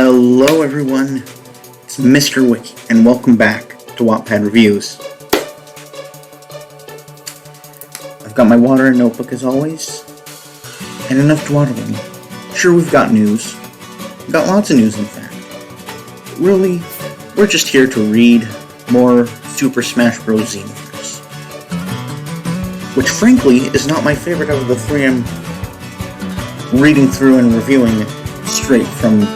Hello everyone, it's Mr.Wik-e, and welcome back to Wattpad Reviews. I've got my water and notebook as always, and enough dawdling. Sure, we've got news. We've got lots of news, in fact. But really, we're just here to read more Super Smash Bros. Xenoverse. Which, frankly, is not my favorite out of the three I'm reading through and reviewing it straight from,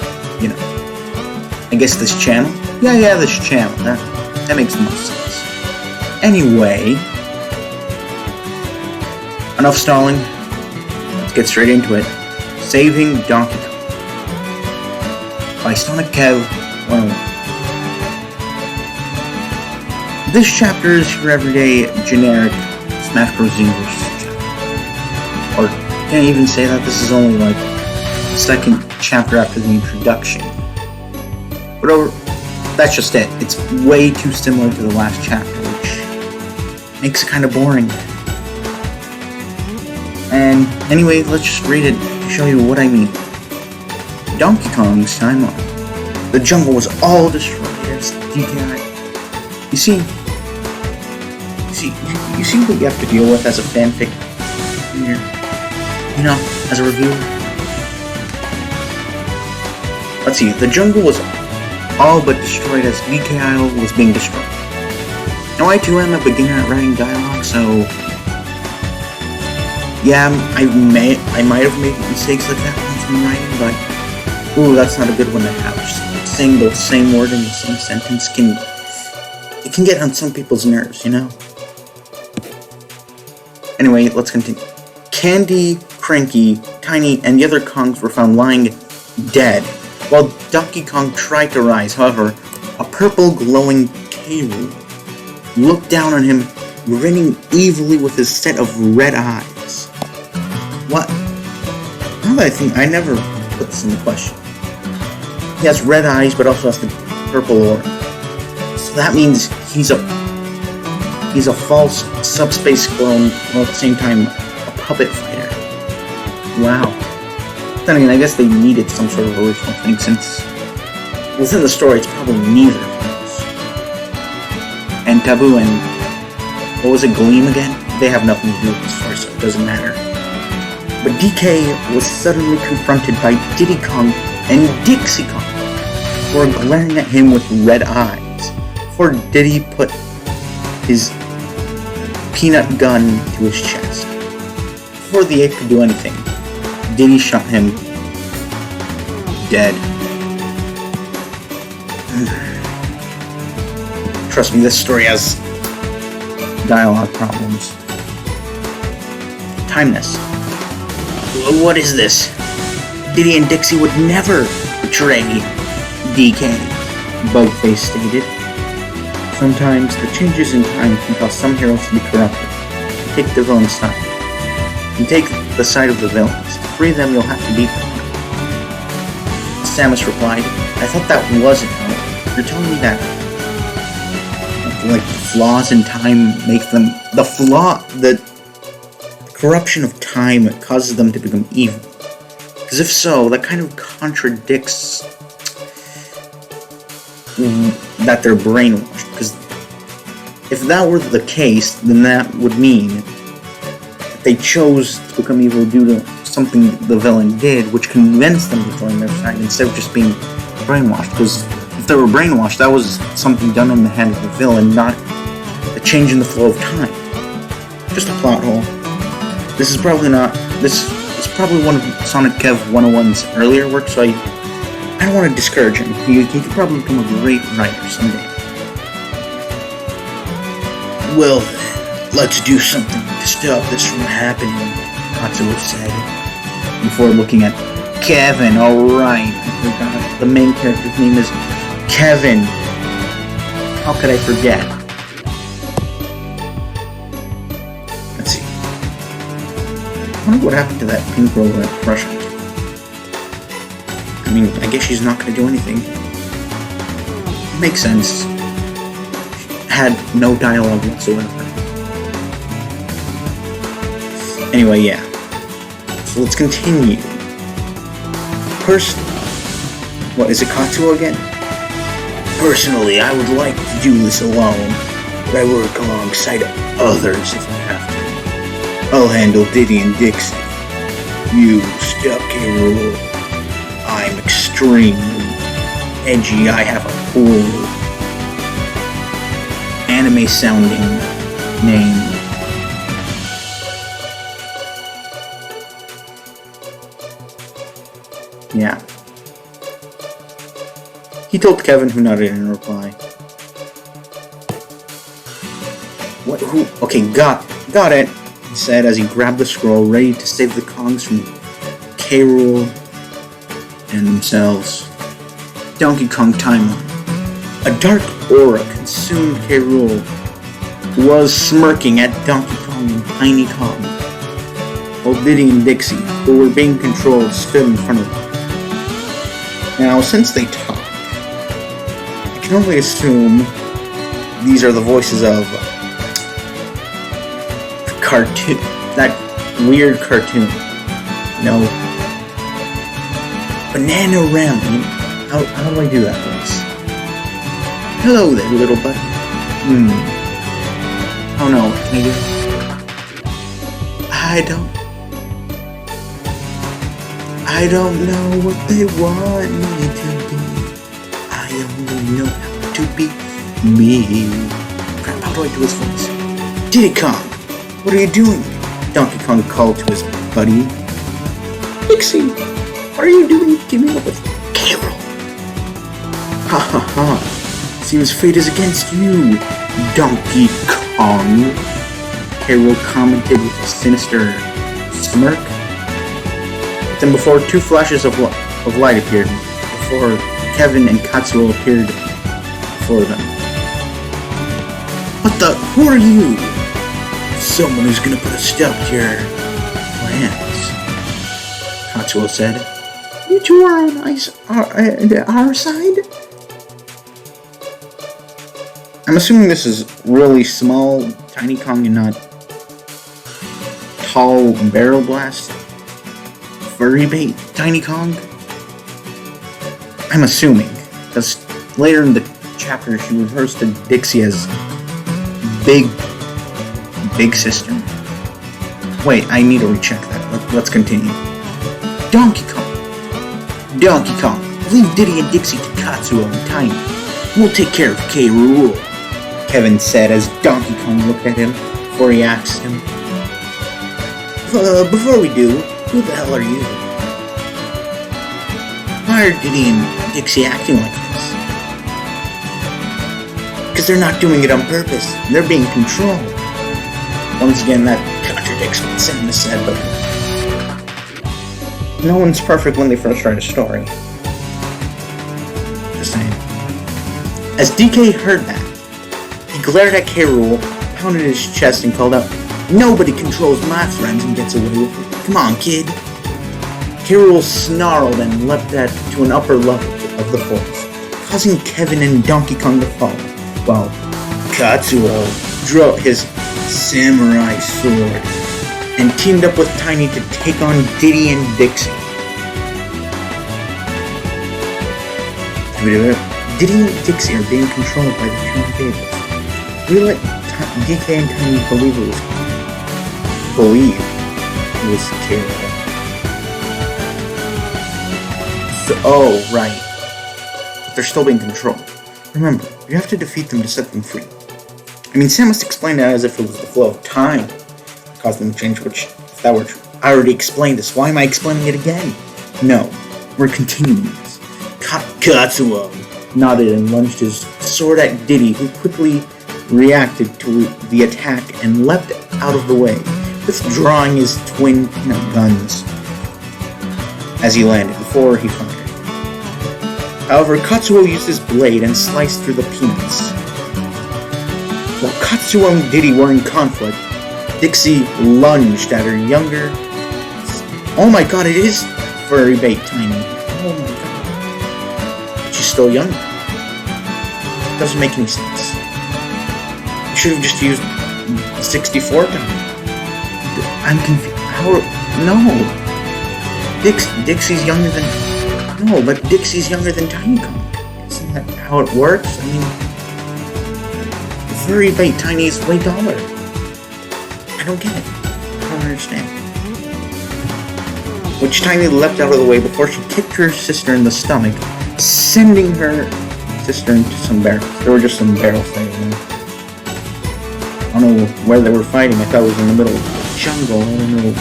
I guess this channel? Yeah, this channel. That makes the most sense. Anyway, enough stalling. Let's get straight into it. Saving Donkey Kong by Sonic-Kev 101. This chapter is your everyday, generic Smash Bros. Xenoverse chapter. Or, can't even say that, this is only like the second chapter after the introduction. But that's just it. It's way too similar to the last chapter, which makes it kind of boring. And anyway, let's just read it to show you what I mean. Donkey Kong's timeline. The jungle was all destroyed as DKI. You see what you have to deal with as a fanfic here. As a reviewer. Let's see, the jungle was all but destroyed as VK Isle was being destroyed. Now I too am a beginner at writing dialogue, so yeah, I might have made mistakes like that once in writing, but ooh, that's not a good one to have. Just saying the same word in the same sentence can get on some people's nerves, Anyway, let's continue. Candy, Cranky, Tiny, and the other Kongs were found lying dead, while Donkey Kong tried to rise. However, a purple glowing K-Rool looked down on him, grinning evilly with his set of red eyes. What? Now that I think, I never put this in the question. He has red eyes, but also has the purple aura. So that means he's a false subspace clone, while at the same time a puppet fighter. Wow. Then again, I guess they needed some sort of original thing, since within the story it's probably neither of those. And Taboo and what was it, Gleam again? They have nothing to do with the story, so it doesn't matter. But DK was suddenly confronted by Diddy Kong and Dixie Kong, who were glaring at him with red eyes, before Diddy put his peanut gun to his chest. Before the ape could do anything, Diddy shot him dead. Trust me, this story has dialogue problems. Timeless. What is this? Diddy and Dixie would never betray DK, Bugface stated. Sometimes the changes in time can cause some heroes to be corrupted. Take the villain's side. And take the side of the villains. To free them, you'll have to beat them. Samus replied, I thought that wasn't how. You're telling me that flaws in time make them the corruption of time causes them to become evil. Because if so, that kind of contradicts that they're brainwashed. Because if that were the case, then that would mean that they chose to become evil due to something the villain did, which convinced them to join their side instead of just being brainwashed. Because if they were brainwashed, that was something done in the hand of the villain, not a change in the flow of time. Just a plot hole. This is probably one of Sonic-Kev 101's earlier work, so I don't want to discourage him. He could probably become a great writer someday. Well, let's do something to stop this from happening, Katsuo said, before looking at Kevin. Alright, I forgot. The main character's name is Kevin. How could I forget? Let's see. I wonder what happened to that pink girl that crushed me. I mean, I guess she's not going to do anything. Makes sense. Had no dialogue whatsoever. Anyway, yeah. So let's continue. First, What, is it Katsuo again? Personally, I would like to do this alone, but I work alongside others if I have to. I'll handle Diddy and Dixie. You step K-Rool. I'm extremely edgy. I have a cool anime sounding name. Yeah. He told Kevin, who nodded in reply. What? Who? Okay, got it, he said as he grabbed the scroll, ready to save the Kongs from K-Rool and themselves. Donkey Kong timeline. A dark aura consumed K-Rool, who was smirking at Donkey Kong and Tiny Kong, while Diddy and Dixie, who were being controlled, stood in front of them. Now, since they talk, I can only assume these are the voices of the cartoon, that weird cartoon. No. Banana Rally. How do I do that voice? Hello there, little buddy. Oh no, can I do it? I don't know what they want me to be. I only know how to be me. Crap, how do I do his voice? Diddy Kong, what are you doing? Donkey Kong called to his buddy. Dixie, what are you doing teaming up with K-Rool? Ha ha ha. Seems fate is against you, Donkey Kong. K-Rool commented with a sinister smirk. Then before two flashes of light appeared, before Kevin and Katsuo appeared before them. What the? Who are you? Someone who's gonna put a stop to your plans, Katsuo said. You two are on our side? I'm assuming this is really small, Tiny Kong and not tall Barrel Blast. Furry bait, Tiny Kong? I'm assuming, because later in the chapter she refers to Dixie as Big Sister. Wait, I need to recheck that. Let's continue. Donkey Kong, leave Diddy and Dixie to Katsuo and Tiny. We'll take care of K-Rool, Kevin said as Donkey Kong looked at him before he asked him. Before we do, who the hell are you? Why are Diddy and Dixie acting like this? Because they're not doing it on purpose. They're being controlled. Once again, that contradicts what Cinema said, but no one's perfect when they first write a story. Just saying. As DK heard that, he glared at K-Rool, pounded his chest, and called out, "Nobody controls my friends and gets away with it. Come on, kid." K-Rool snarled and leapt to an upper level of the forest, causing Kevin and Donkey Kong to fall, while Katsuo drew up his samurai sword and teamed up with Tiny to take on Diddy and Dixie. Diddy and Dixie are being controlled by the two tables. We let DK and Tiny believe it was K-Rool. So, oh, right. But they're still being controlled. Remember, you have to defeat them to set them free. I mean, Sam must explain that as if it was the flow of time that caused them to change, which, if that were true, I already explained this. Why am I explaining it again? No, we're continuing this. Katsuo nodded and lunged his sword at Diddy, who quickly reacted to the attack and leapt out of the way, withdrawing his twin guns as he landed before he fired. However, Katsuo used his blade and sliced through the peanuts. While Katsuo and Diddy were in conflict, Dixie lunged at her younger... Oh my god, it is furry bait Tiny. Oh my god. But she's still young. Doesn't make any sense. You should have just used 64 times. I'm confused. How? No. Dixie's younger than... No. Oh, but Dixie's younger than Tiny Kong. Isn't that how it works? I mean, furry bait Tiny is way taller. I don't get it. I don't understand. Which Tiny leapt out of the way before she kicked her sister in the stomach, sending her sister into some barrels. There were just some barrels there. I don't know where they were fighting. I thought it was in the middle of the jungle. I don't know.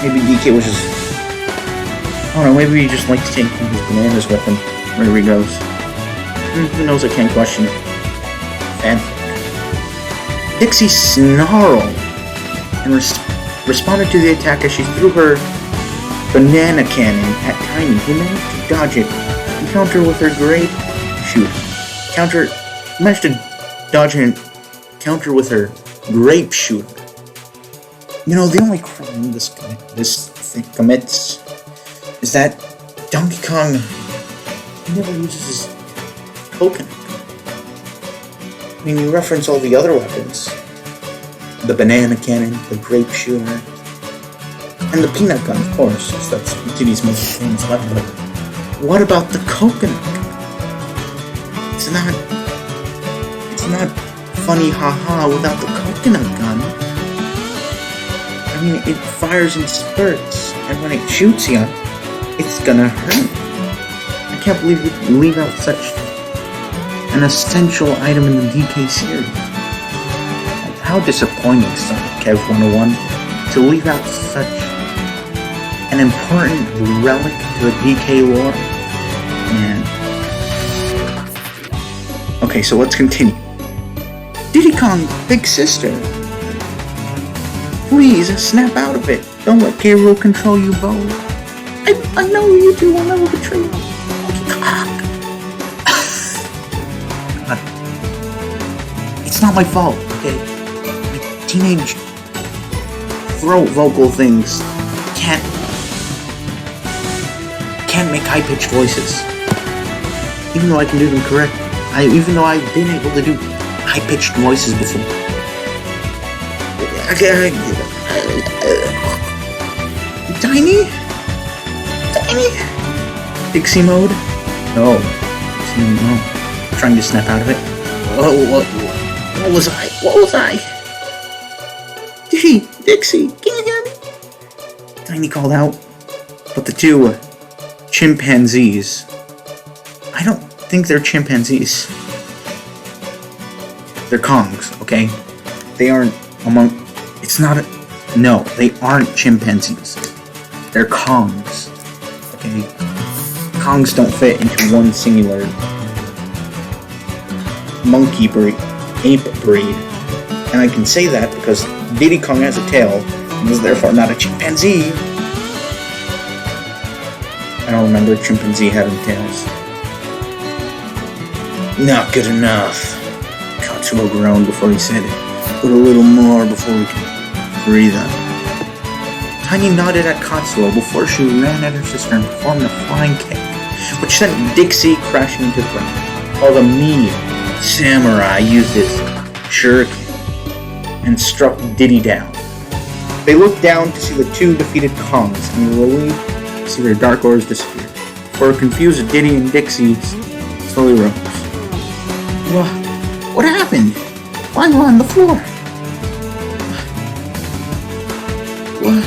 Maybe DK was just... I don't know, maybe he just likes taking his bananas with him wherever he goes. Who knows, I can't question it. Fanfic. Dixie snarled and responded to the attack as she threw her banana cannon at Tiny, who managed to dodge it and counter with her grape shooter. Managed to dodge and counter with her grape shooter. You know, the only crime this thing commits is that Donkey Kong never uses his coconut. I mean, you reference all the other weapons. The banana cannon, the grape shooter, and the peanut gun, of course, since that's Diddy's most famous weapon. But what about the coconut gun? It's not funny haha without the coconut gun. I mean, it fires in spurts, and when it shoots you, it's gonna hurt. I can't believe we leave out such an essential item in the DK series. Like, how disappointing, Sonic Kev 101, to leave out such an important relic to the DK lore. Man. Okay, so let's continue. Diddy Kong, big sister. Please, snap out of it. Don't let K. Rool control you both. I know you two will never betray you. God. It's not my fault, okay? My teenage throat vocal things can't make high-pitched voices. Even though I can do them correctly. Even though I've been able to do high-pitched voices before. Tiny? Dixie mode? No. I'm trying to snap out of it. What was I? Dixie, can you hear me? Tiny called out. But the two chimpanzees... I don't think they're chimpanzees. They're Kongs, okay? They aren't among... No, they aren't chimpanzees. They're Kongs. Okay? Kongs don't fit into one singular monkey breed, ape breed. And I can say that because Diddy Kong has a tail and is therefore not a chimpanzee. I don't remember a chimpanzee having tails. Not good enough. Katsuo groaned before he said it. Put a little more before we can breathe out. Tiny nodded at Katsuo before she ran at her sister and performed a flying kick, which sent Dixie crashing into the ground, while the mean samurai used his shuriken and struck Diddy down. They looked down to see the two defeated Kongs and were relieved to see their dark auras disappear, before a confused Diddy and Dixie slowly rose. What happened? Why am I on the floor? What?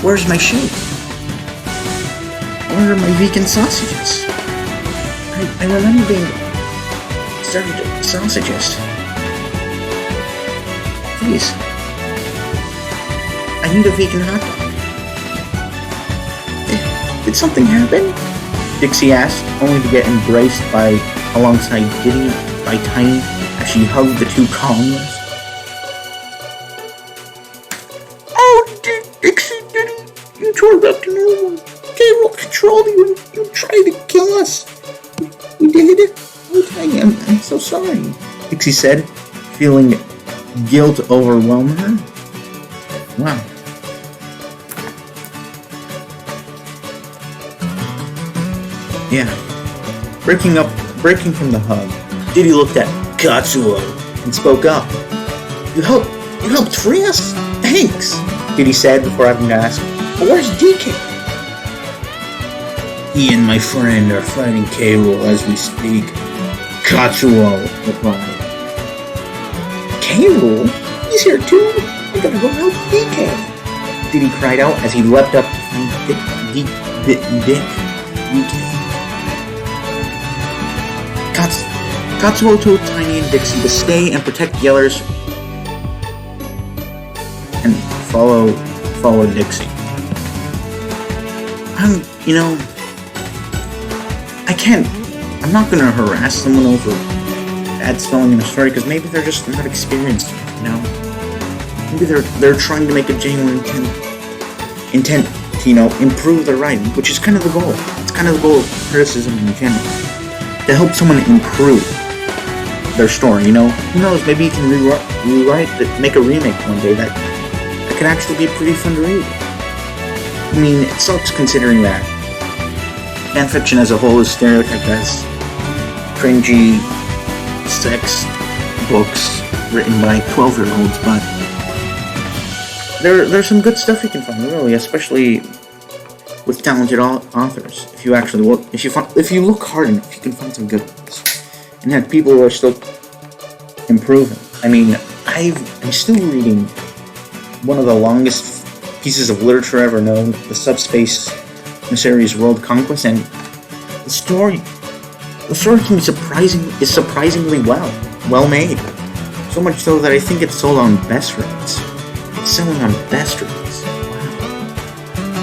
Where's my shake? Where are my vegan sausages? I remember being served sausages. Please. I need a vegan hot dog. Did something happen? Dixie asked, only to get embraced alongside Diddy by Tiny as she hugged the two Kongs. Dixie, Diddy, you tore back to normal. K-Rool controlled you and you tried to kill us. We did it. Oh, Tiny, I'm so sorry, Dixie said, feeling guilt overwhelm her. Wow. Yeah. Breaking from the hug, Diddy looked at Katsuo and spoke up. You helped free us? Thanks, Diddy said before having to ask, But where's DK? He and my friend are fighting K. Rool as we speak. Katsuo replied. K. Rool? He's here too? I gotta go help DK. Diddy cried out as he leapt up to find DK. Katsuo told Tiny and Dixie to stay and protect Yellers and follow Dixie. I'm not gonna harass someone over bad spelling in a story because maybe they're just not experienced, Maybe they're trying to make a genuine intent to, improve their writing, which is kind of the goal. It's kind of the goal of criticism in general. To help someone improve their story, Who knows, maybe you can rewrite make a remake one day that can actually be pretty fun to read. I mean, it sucks considering that fanfiction as a whole is stereotyped as cringy sex books written by 12-year-olds, but there's some good stuff you can find, really, especially with talented authors. If you actually look, if you look hard enough, you can find some good ones, and that people who are still improving. I mean, I'm still reading one of the longest pieces of literature ever known, the Subspace series World Conquest, and the story can be surprisingly well made. So much so that I think it's sold on best rates. It's selling on best rates. Wow.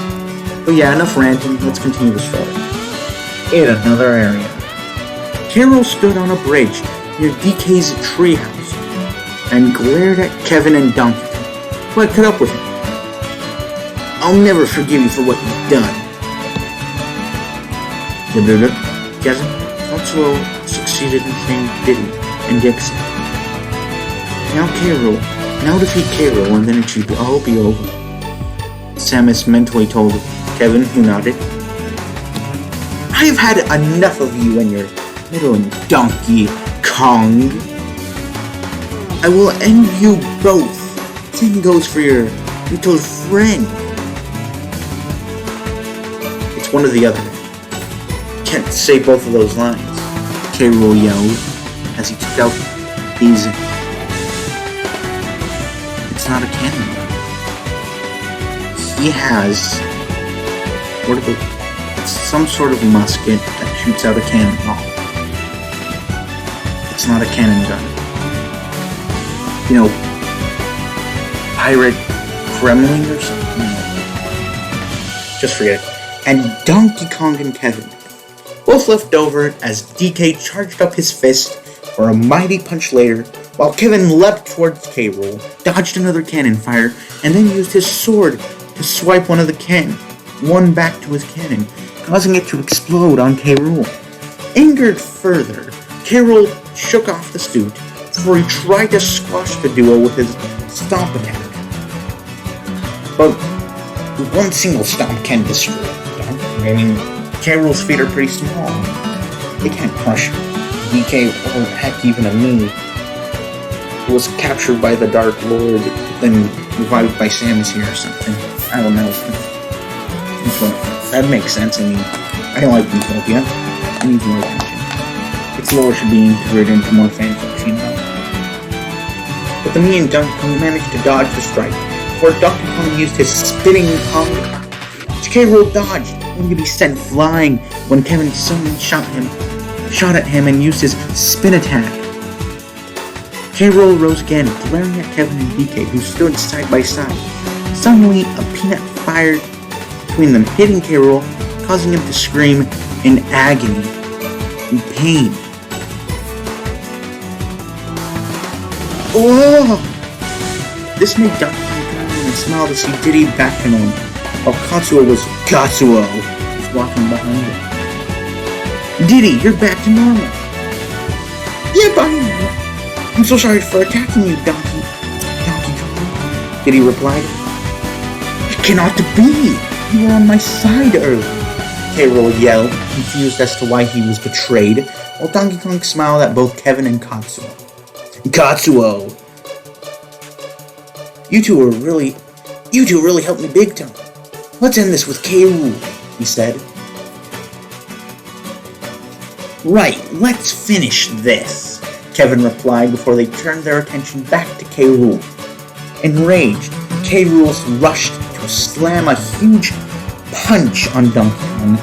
But yeah, enough ranting. Let's continue the story. In another area, Carol stood on a bridge near DK's treehouse and glared at Kevin and Donkey Kong, who had cut up with him. I'll never forgive you for what you've done. Kevin, Katsuo succeeded in freeing Diddy and Dixie. Now defeat K. Rool and then it should all be over. Samus mentally told Kevin, who nodded. I've had enough of you and your little Donkey Kong. I will end you both. Same goes for your little friend. It's one or the other. Can't say both of those lines. K. Rool yelled as he took out his... It's not a cannon. He has... It's some sort of musket that shoots out a cannonball. It's not a cannon gun. Pirate Kremlin or something? Just forget it. And Donkey Kong and Kevin both left over as DK charged up his fist for a mighty punch later, while Kevin leapt towards K. Rool, dodged another cannon fire, and then used his sword to swipe one back to his cannon, causing it to explode on K. Rool. Angered further, K. Rool shook off the suit before he tried to squash the duo with his stomp attack. But one single stomp can destroy them. K. Rool's feet are pretty small. They can't crush DK or heck even a me, who was captured by the Dark Lord, then revived by Samus here or something. I don't know. That makes sense. I don't like Utopia. It needs more attention. Its lore should be integrated into more fanfiction, But the me and Donkey Kong managed to dodge the strike, before Donkey Kong used his spinning Kong, which K. Rool dodged, only to be sent flying when Kevin suddenly shot at him and used his spin attack. K. Rool rose again, glaring at Kevin and DK, who stood side by side. Suddenly, a peanut fired between them, hitting K. Rool, causing him to scream in agony and pain. Oh! This made Donkey Kong smile to see Diddy back to normal, while Katsuo was walking behind him. Diddy, you're back to normal. Yeah, but I'm so sorry for attacking you, Donkey Kong. Diddy replied. It cannot be. You were on my side earlier. K. Rool yelled, confused as to why he was betrayed, while Donkey Kong smiled at both Kevin and Katsuo. Katsuo! You two really helped me big time. Let's end this with K. Rool, he said. Right, let's finish this, Kevin replied before they turned their attention back to K. Rool. Enraged, K. Rool rushed to slam a huge punch on Donkey Kong,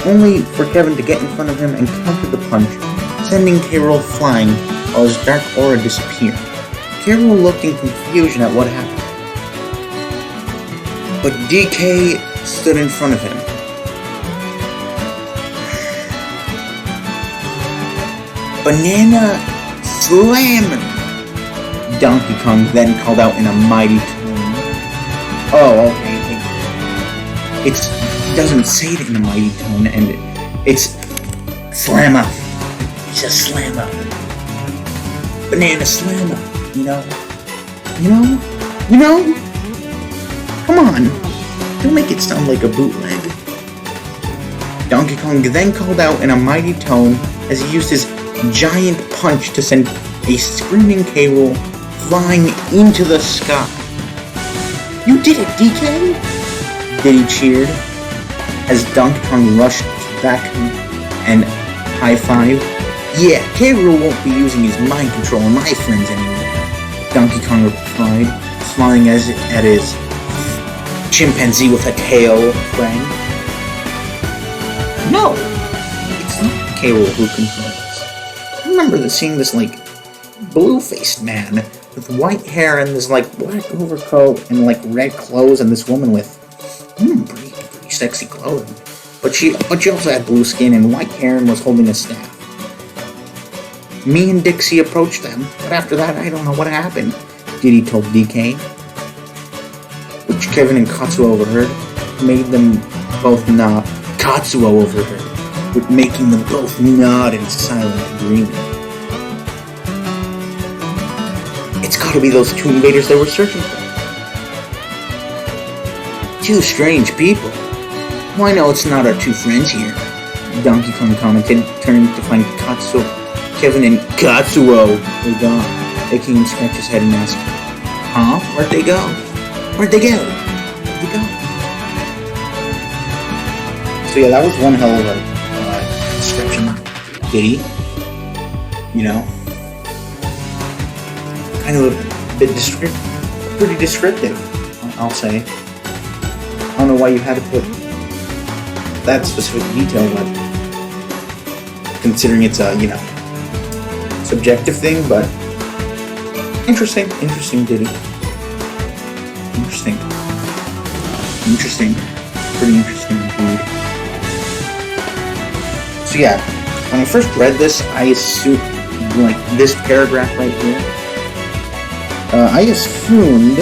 only for Kevin to get in front of him and counter the punch, sending K. Rool flying while his dark aura disappeared. K. Rool looked in confusion at what happened. But DK stood in front of him. Banana Slam! Donkey Kong then called out in a mighty tone. Oh, okay. It doesn't say it in a mighty tone, and it's Slammer. It's a Slammer. Banana Slammer. You know? Come on. Don't make it sound like a bootleg. Donkey Kong then called out in a mighty tone as he used his giant punch to send a screaming K. Rool flying into the sky. You did it, DK! Diddy cheered as Donkey Kong rushed back and high-fived. Yeah, K. Rool won't be using his mind control on my friends anymore, Donkey Kong replied, smiling at his chimpanzee with a tail friend. No, it's not K. Rool who controls. I remember seeing this, blue-faced man with white hair and this, black overcoat and, red clothes, and this woman with, pretty sexy clothing. But she also had blue skin and white hair and was holding a staff. Me and Dixie approached them, but after that, I don't know what happened, Diddy told DK. Which Kevin and Katsuo overheard, made them both nod. Katsuo overheard, with making them both nod in silent agreement. It's gotta be those two invaders they were searching for. Two strange people. Well, I know it's not our two friends here, Donkey Kong commented, turning to find Katsuo. Kevin and Katsuo were gone, making him scratch his head and ask, huh? Where'd they go? So yeah, that was one hell of a description. Diddy, kind of a bit pretty descriptive, I'll say. I don't know why you had to put that specific detail, but considering it's a, subjective thing, but interesting, Diddy. Interesting. Pretty interesting indeed. So yeah, when I first read this, I assumed, this paragraph right here, I assumed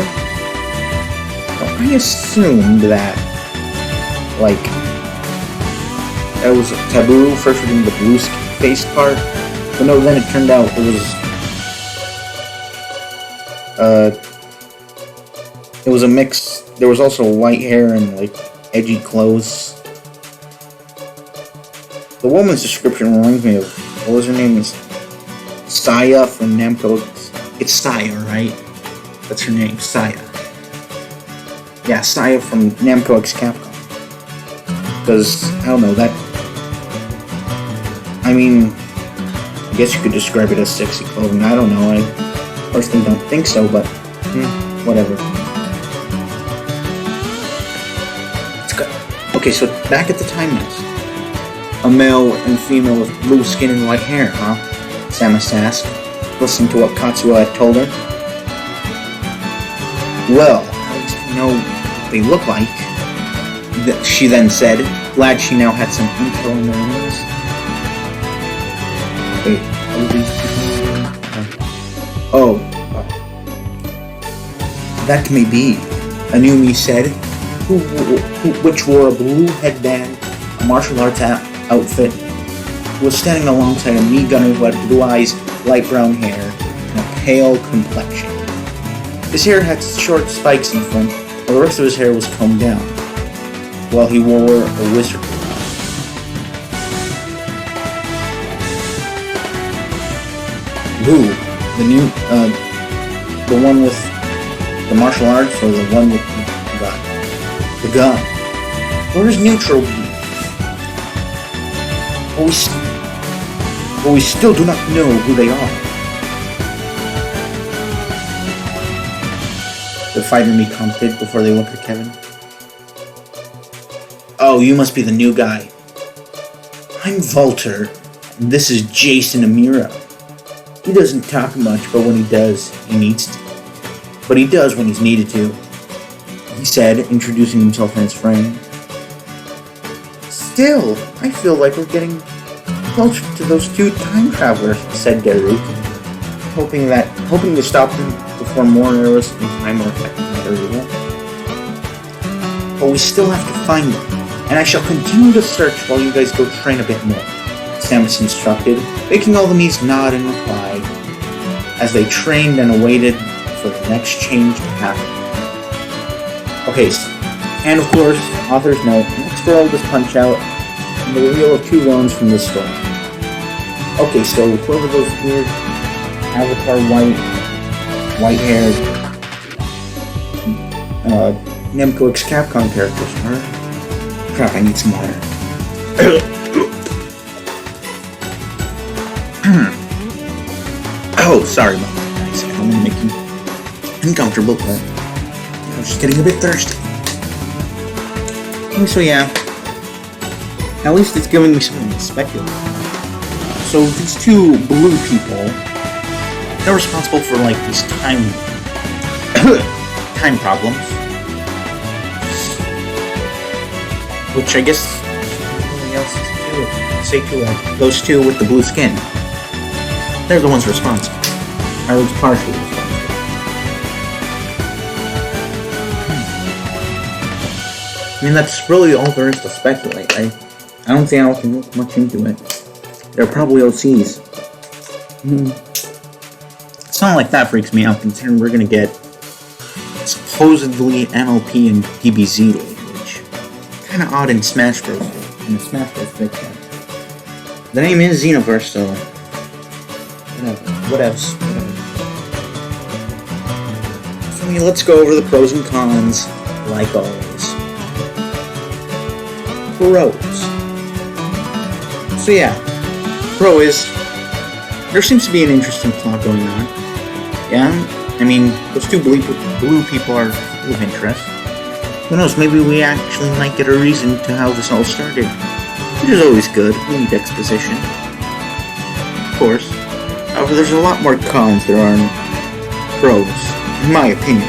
that, it was taboo, first reading the blue face part, but no, then it turned out it was a mix. There was also white hair and, edgy clothes. The woman's description reminds me of, what was her name? It's Saya from Namco. It's Saya, right? That's her name, Saya. Yeah, Saya from Namco X Capcom. Because, I don't know, I guess you could describe it as sexy clothing. I don't know, I personally don't think so, but, whatever. Okay, so back at the time nest. A male and female with blue skin and white hair, huh? Samus asked, listening to what Katsuo had told her. Well, how do you know what they look like? She then said, glad she now had some info in their names. Wait, are these people? That may be, Anumi said, which wore a blue headband, a martial arts outfit, was standing alongside a meat gunner who had blue eyes, light brown hair, and a pale complexion. His hair had short spikes in front, while the rest of his hair was combed down, while he wore a wizard crown. Who? The one with the martial arts, or the one with the gun. The gun. Where's neutral beam? But we still do not know who they are. The fighter me commented before they look at Kevin. Oh, you must be the new guy. I'm Volter, and this is Jason Amira. He doesn't talk much, but when he does, he needs to. But he does when he's needed to, he said, introducing himself and his friend. Still, I feel like we're getting closer to those two time travelers, said Daruk, hoping to stop them before more errors in time are affecting their evil. But we still have to find them, and I shall continue to search while you guys go train a bit more, Samus instructed, making all the Miis nod in reply as they trained and awaited for the next change to happen. Okay, and of course, author's note, next world is Punch-Out, and the reveal of 2 villains from this story. Okay, so whoever those weird Avatar white-haired Namco X Capcom characters are. Crap, I need some water. Oh, sorry about that, guys. I'm gonna make you uncomfortable, but I'm just getting a bit thirsty. So yeah, at least it's giving me something to speculate. So these 2 blue people, they're responsible for like these time problems, which I guess something else is to do. Say to those 2 with the blue skin. They're the ones responsible. Or at least partially responsible. I mean, that's really all there is to speculate. I don't think I can look much into it. They're probably OCs. Something like that freaks me out, considering we're gonna get supposedly NLP and DBZ language. Kinda odd in Smash Bros. In the Smash Bros. Fiction. The name is Xenoverse, so what else? So let's go over the pros and cons, like always. Pros. So yeah, pro is there seems to be an interesting plot going on. Yeah, I mean those 2 blue people are full of interest. Who knows? Maybe we actually might get a reason to how this all started. It is always good. We need exposition, of course. However, there's a lot more cons there are pros, in my opinion.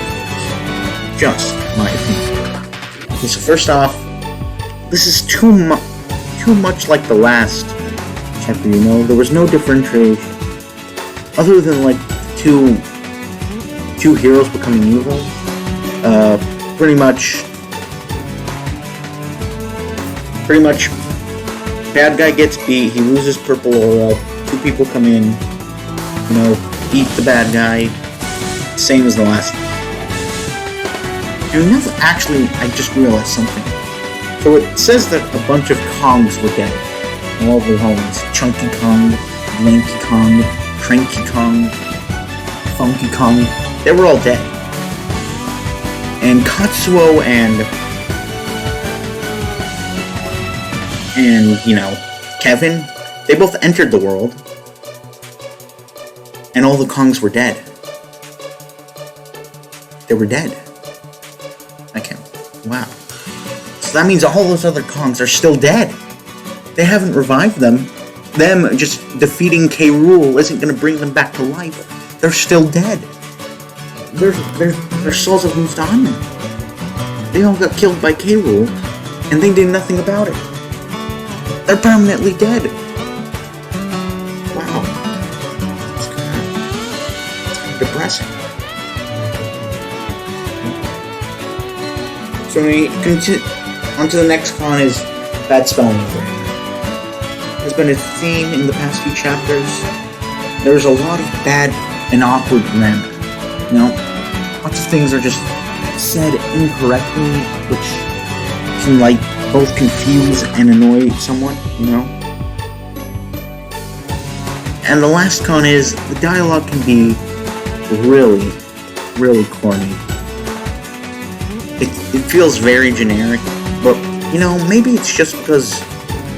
Just my opinion. Okay, so first off, this is too much like the last chapter, you know? There was no differentiation. Other than, like, two heroes becoming evil. Pretty much, bad guy gets beat, he loses purple aura, 2 people come in, you know, beat the bad guy, same as the last one. And another, actually, I just realized something. So it says that a bunch of Kongs were dead. All of the homes. Chunky Kong, Lanky Kong, Cranky Kong, Funky Kong. They were all dead. And Katsuo and you know, Kevin, they both entered the world. And all the Kongs were dead. They were dead. Wow. So that means all those other Kongs are still dead. They haven't revived them. Them just defeating K. Rool isn't going to bring them back to life. They're still dead. Their souls have moved on them. They all got killed by K. Rool, and they did nothing about it. They're permanently dead. Wow. It's kind of depressing. So we continue on to the next con is bad spelling grammar. There's been a theme in the past few chapters. There's a lot of bad and awkward grammar. You know, lots of things are just said incorrectly, which can like both confuse and annoy someone, you know? And the last con is the dialogue can be really, really corny. it feels very generic, but, you know, maybe it's just because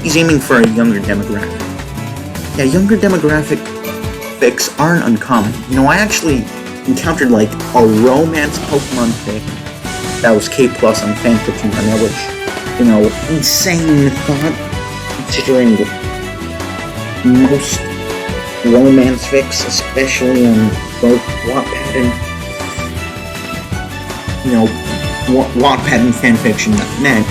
he's aiming for a younger demographic. Yeah, younger demographic fics aren't uncommon. You know, I actually encountered, like, a romance Pokemon fic that was K+ on fanfiction on there, which, you know, insane thought, considering most romance fics, especially on both Wattpad and, you know, Wattpad and fanfiction.net,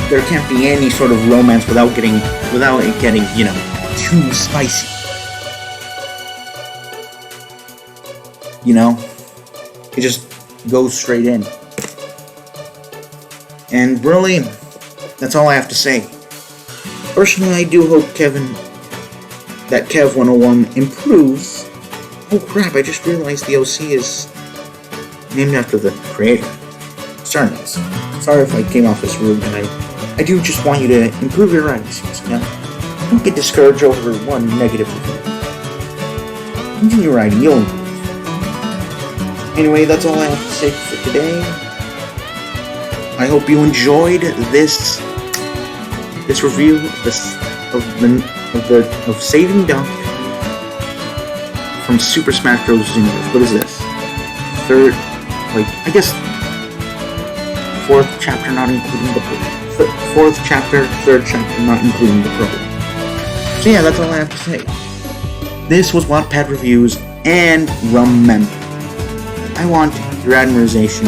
there can't be any sort of romance without it getting, you know, too spicy. You know? It just goes straight in. And really, that's all I have to say. Personally, I do hope that Kev 101 improves. Oh crap, I just realized the OC is named after the creator. Sorry if I came off this rude, and I do just want you to improve your writing skills, you know? Don't get discouraged over one negative review. Continue writing, you'll improve. Anyway, that's all I have to say for today. I hope you enjoyed this review of Saving Duck from Super Smash Bros. Xenoverse. What is this? Third, like, I guess, fourth chapter not including the fourth chapter, third chapter not including the prologue. So yeah, that's all I have to say. This was Wattpad Reviews, and remember, I want your admiration,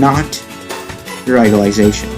not your idolization.